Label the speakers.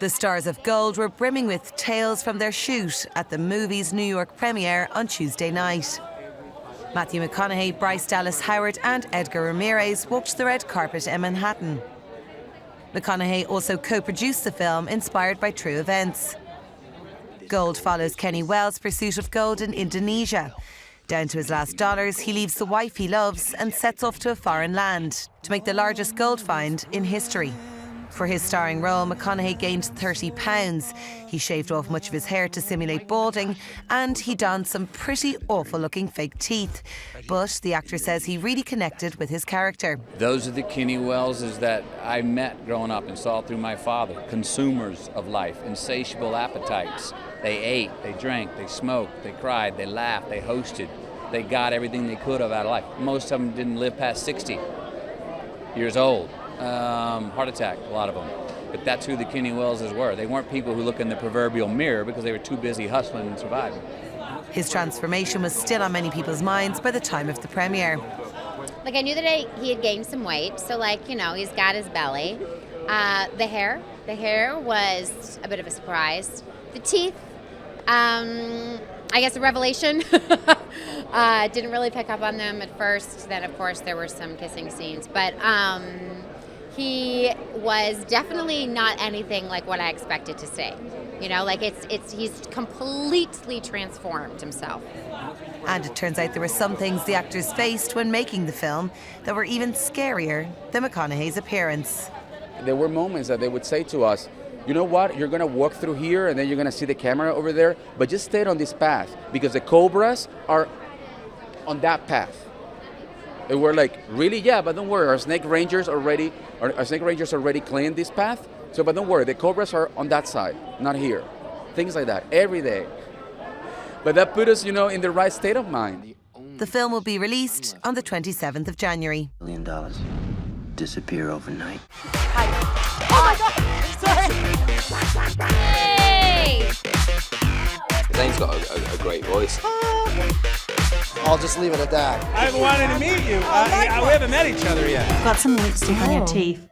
Speaker 1: The stars of Gold were brimming with tales from their shoot at the movie's New York premiere on Tuesday night. Matthew McConaughey, Bryce Dallas Howard and Edgar Ramirez walked the red carpet in Manhattan. McConaughey also co-produced the film inspired by true events. Gold follows Kenny Wells' pursuit of gold in Indonesia. Down to his last dollars, he leaves the wife he loves and sets off to a foreign land to make the largest gold find in history. For his starring role, McConaughey gained 30 pounds. He shaved off much of his hair to simulate balding, and he donned some pretty awful-looking fake teeth. But the actor says he really connected with his character.
Speaker 2: Those are the Kenny Welleses that I met growing up and saw through my father. Consumers of life, insatiable appetites. They ate, they drank, they smoked, they cried, they laughed, they hosted. They got everything they could of out of life. Most of them didn't live past 60 years old. Heart attack, a lot of them. But that's who the Kenny Welleses were. They weren't people who look in the proverbial mirror because they were too busy hustling and surviving.
Speaker 1: His transformation was still on many people's minds by the time of the premiere.
Speaker 3: Like, I knew that he had gained some weight, so he's got his belly. The hair was a bit of a surprise. The teeth, I guess a revelation. Didn't really pick up on them at first. Then, of course, there were some kissing scenes. But he was definitely not anything like what I expected to see. He's completely transformed himself.
Speaker 1: And it turns out there were some things the actors faced when making the film that were even scarier than McConaughey's appearance.
Speaker 4: There were moments that they would say to us, you know what, you're going to walk through here and then you're going to see the camera over there, but just stay on this path because the cobras are on that path. And we're like, really? Yeah, but don't worry, our snake rangers already cleaned this path, but don't worry, the cobras are on that side, not here. Things like that, every day. But that put us, in the right state of mind.
Speaker 1: The film will be released on the 27th of January.
Speaker 5: $1 million disappear overnight.
Speaker 3: Oh my God! Sorry. Hey!
Speaker 6: Zane's got a great voice.
Speaker 7: I'll just leave it at that.
Speaker 8: I've wanted to meet you. We haven't met each other yet.
Speaker 9: Got some lipstick on your teeth.